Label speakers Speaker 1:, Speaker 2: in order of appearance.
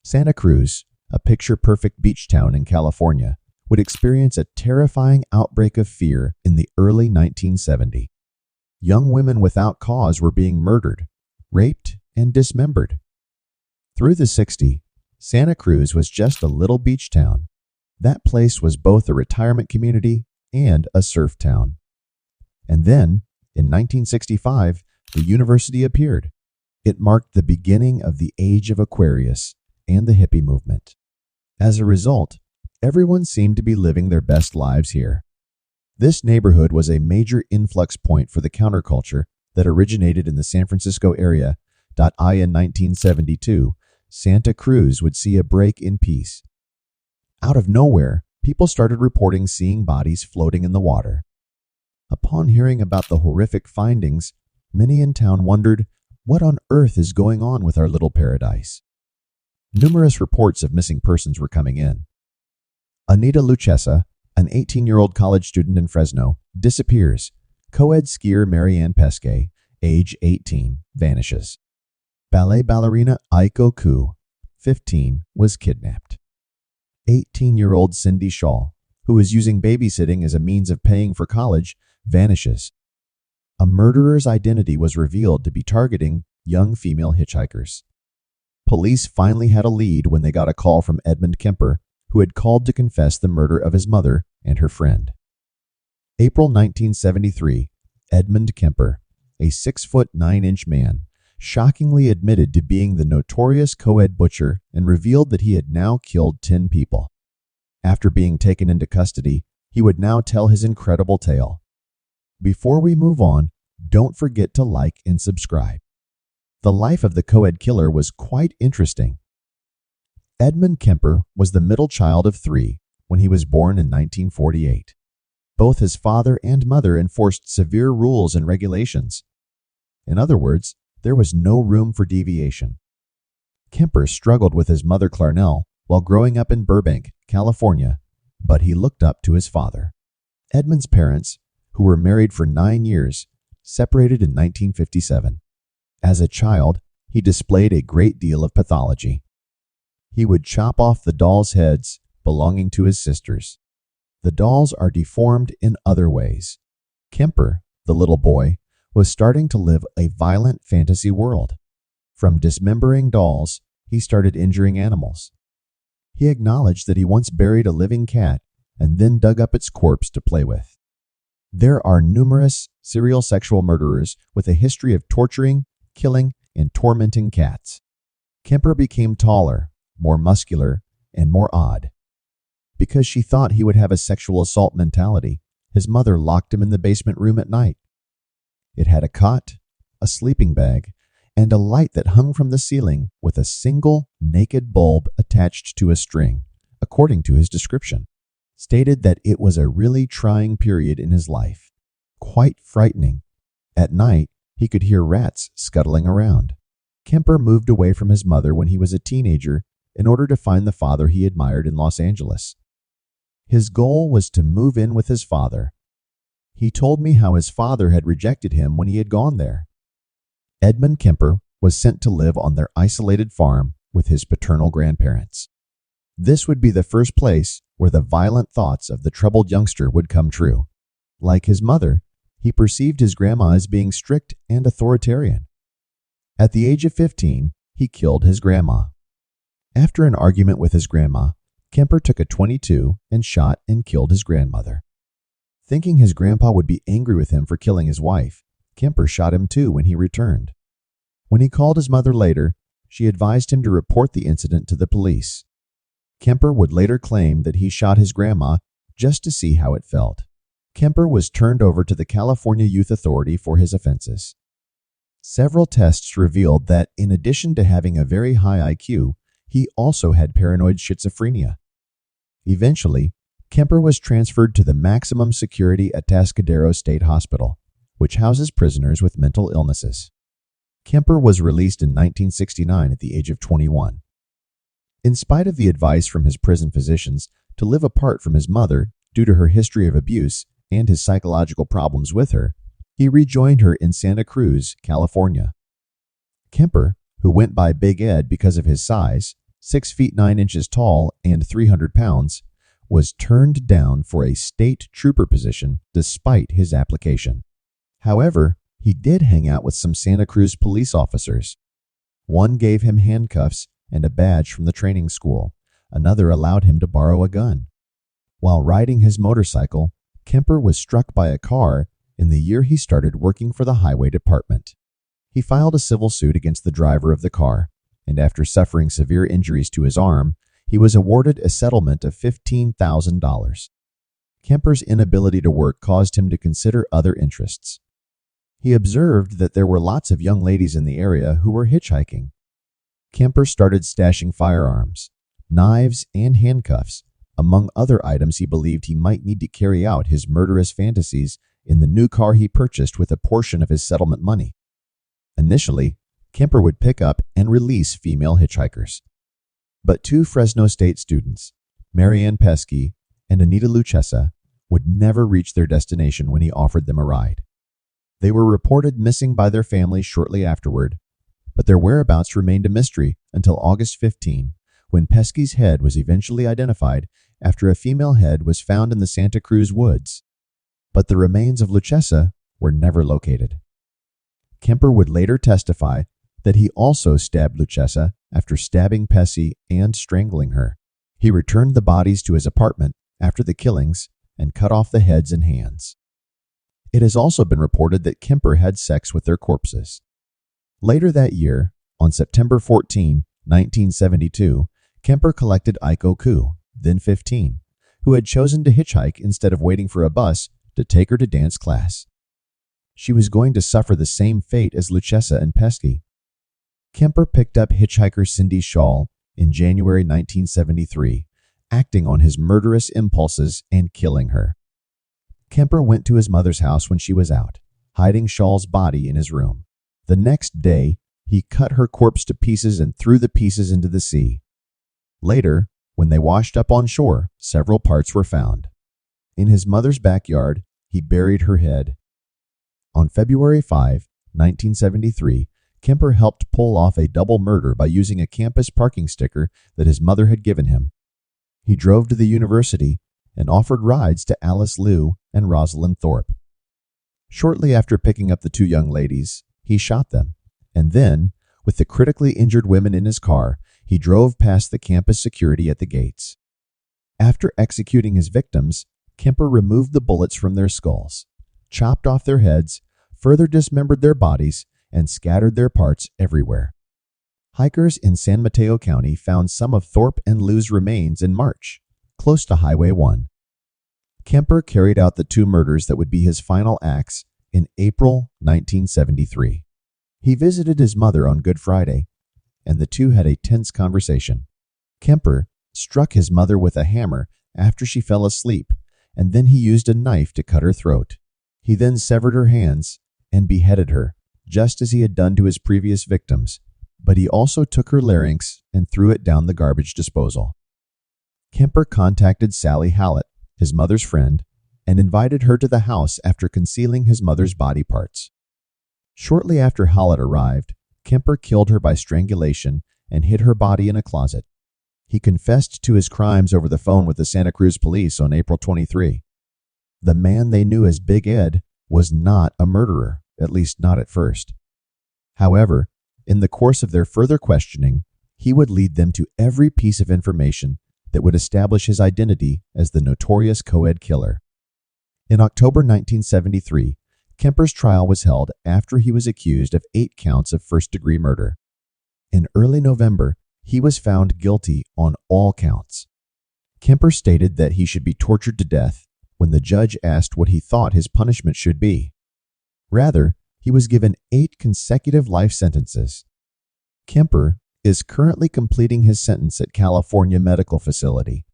Speaker 1: Santa Cruz, a picture-perfect beach town in California, would experience a terrifying outbreak of fear in the early 1970s. Young women without cause were being murdered, raped, and dismembered. Through the 60s, Santa Cruz was just a little beach town. That place was both a retirement community and a surf town. And then, in 1965, the university appeared. It marked the beginning of the age of Aquarius and the hippie movement. As a result, everyone seemed to be living their best lives here. This neighborhood was a major influx point for the counterculture that originated in the San Francisco area. In 1972, Santa Cruz would see a break in peace. Out of nowhere, people started reporting seeing bodies floating in the water. Upon hearing about the horrific findings, many in town wondered, what on earth is going on with our little paradise? Numerous reports of missing persons were coming in. Anita Lucchesa, an 18-year-old college student in Fresno, disappears. Co-ed skier Marianne Pesce, age 18, vanishes. Ballet ballerina Aiko Ku, 15, was kidnapped. 18-year-old Cindy Shaw, who was using babysitting as a means of paying for college, vanishes. A murderer's identity was revealed to be targeting young female hitchhikers. Police finally had a lead when they got a call from Edmund Kemper, who had called to confess the murder of his mother and her friend. April 1973, Edmund Kemper, a 6'9" man, shockingly admitted to being the notorious co-ed butcher and revealed that he had now killed 10 people. After being taken into custody, he would now tell his incredible tale. Before we move on, don't forget to like and subscribe. The life of the co-ed killer was quite interesting. Edmund Kemper was the middle child of 3 when he was born in 1948. Both his father and mother enforced severe rules and regulations. In other words, there was no room for deviation. Kemper struggled with his mother Clarnell while growing up in Burbank, California, but he looked up to his father. Edmund's parents, who were married for 9 years, separated in 1957. As a child, he displayed a great deal of pathology. He would chop off the dolls' heads belonging to his sisters. The dolls are deformed in other ways. Kemper, the little boy, was starting to live a violent fantasy world. From dismembering dolls, he started injuring animals. He acknowledged that he once buried a living cat and then dug up its corpse to play with. There are numerous serial sexual murderers with a history of torturing, killing, and tormenting cats. Kemper became taller, more muscular, and more odd. Because she thought he would have a sexual assault mentality, his mother locked him in the basement room at night. It had a cot, a sleeping bag, and a light that hung from the ceiling with a single naked bulb attached to a string, according to his description. Stated that it was a really trying period in his life. Quite frightening. At night, he could hear rats scuttling around. Kemper moved away from his mother when he was a teenager in order to find the father he admired in Los Angeles. His goal was to move in with his father. He told me how his father had rejected him when he had gone there. Edmund Kemper was sent to live on their isolated farm with his paternal grandparents. This would be the first place where the violent thoughts of the troubled youngster would come true. Like his mother, he perceived his grandma as being strict and authoritarian. At the age of 15, he killed his grandma. After an argument with his grandma, Kemper took a .22 and shot and killed his grandmother. Thinking his grandpa would be angry with him for killing his wife, Kemper shot him too when he returned. When he called his mother later, she advised him to report the incident to the police. Kemper would later claim that he shot his grandma just to see how it felt. Kemper was turned over to the California Youth Authority for his offenses. Several tests revealed that in addition to having a very high IQ, he also had paranoid schizophrenia. Eventually, Kemper was transferred to the maximum security Atascadero State Hospital, which houses prisoners with mental illnesses. Kemper was released in 1969 at the age of 21. In spite of the advice from his prison physicians to live apart from his mother due to her history of abuse and his psychological problems with her, he rejoined her in Santa Cruz, California. Kemper, who went by Big Ed because of his size, 6 feet 9 inches tall and 300 pounds, was turned down for a state trooper position despite his application. However, he did hang out with some Santa Cruz police officers. One gave him handcuffs and a badge from the training school. Another allowed him to borrow a gun. While riding his motorcycle, Kemper was struck by a car in the year he started working for the highway department. He filed a civil suit against the driver of the car, and after suffering severe injuries to his arm, he was awarded a settlement of $15,000. Kemper's inability to work caused him to consider other interests. He observed that there were lots of young ladies in the area who were hitchhiking. Kemper started stashing firearms, knives, and handcuffs, among other items he believed he might need to carry out his murderous fantasies in the new car he purchased with a portion of his settlement money. Initially, Kemper would pick up and release female hitchhikers. But 2 Fresno State students, Marianne Pesky and Anita Lucchesa, would never reach their destination when he offered them a ride. They were reported missing by their families shortly afterward, but their whereabouts remained a mystery until August 15, when Pesky's head was eventually identified after a female head was found in the Santa Cruz woods. But the remains of Lucchesa were never located. Kemper would later testify that he also stabbed Lucchesa after stabbing Pesky and strangling her. He returned the bodies to his apartment after the killings and cut off the heads and hands. It has also been reported that Kemper had sex with their corpses. Later that year, on September 14, 1972, Kemper collected Aiko Ku, then 15, who had chosen to hitchhike instead of waiting for a bus to take her to dance class. She was going to suffer the same fate as Lucchesa and Pesky. Kemper picked up hitchhiker Cindy Shaw in January 1973, acting on his murderous impulses and killing her. Kemper went to his mother's house when she was out, hiding Shaw's body in his room. The next day, he cut her corpse to pieces and threw the pieces into the sea. Later, when they washed up on shore, several parts were found. In his mother's backyard, he buried her head. On February 5, 1973, Kemper helped pull off a double murder by using a campus parking sticker that his mother had given him. He drove to the university and offered rides to Alice Liu and Rosalind Thorpe. Shortly after picking up the 2 young ladies, he shot them, and then, with the critically injured women in his car, he drove past the campus security at the gates. After executing his victims, Kemper removed the bullets from their skulls, chopped off their heads, further dismembered their bodies, and scattered their parts everywhere. Hikers in San Mateo County found some of Thorpe and Liu's remains in March, close to Highway 1. Kemper carried out the 2 murders that would be his final acts in April 1973. He visited his mother on Good Friday, and the 2 had a tense conversation. Kemper struck his mother with a hammer after she fell asleep, and then he used a knife to cut her throat. He then severed her hands and beheaded her, just as he had done to his previous victims, but he also took her larynx and threw it down the garbage disposal. Kemper contacted Sally Hallett, his mother's friend, and invited her to the house after concealing his mother's body parts. Shortly after Hallett arrived, Kemper killed her by strangulation and hid her body in a closet. He confessed to his crimes over the phone with the Santa Cruz police on April 23. The man they knew as Big Ed was not a murderer, at least not at first. However, in the course of their further questioning, he would lead them to every piece of information that would establish his identity as the notorious co-ed killer. In October 1973, Kemper's trial was held after he was accused of 8 counts of first-degree murder. In early November, he was found guilty on all counts. Kemper stated that he should be tortured to death when the judge asked what he thought his punishment should be. Rather, he was given 8 consecutive life sentences. Kemper is currently completing his sentence at California Medical Facility,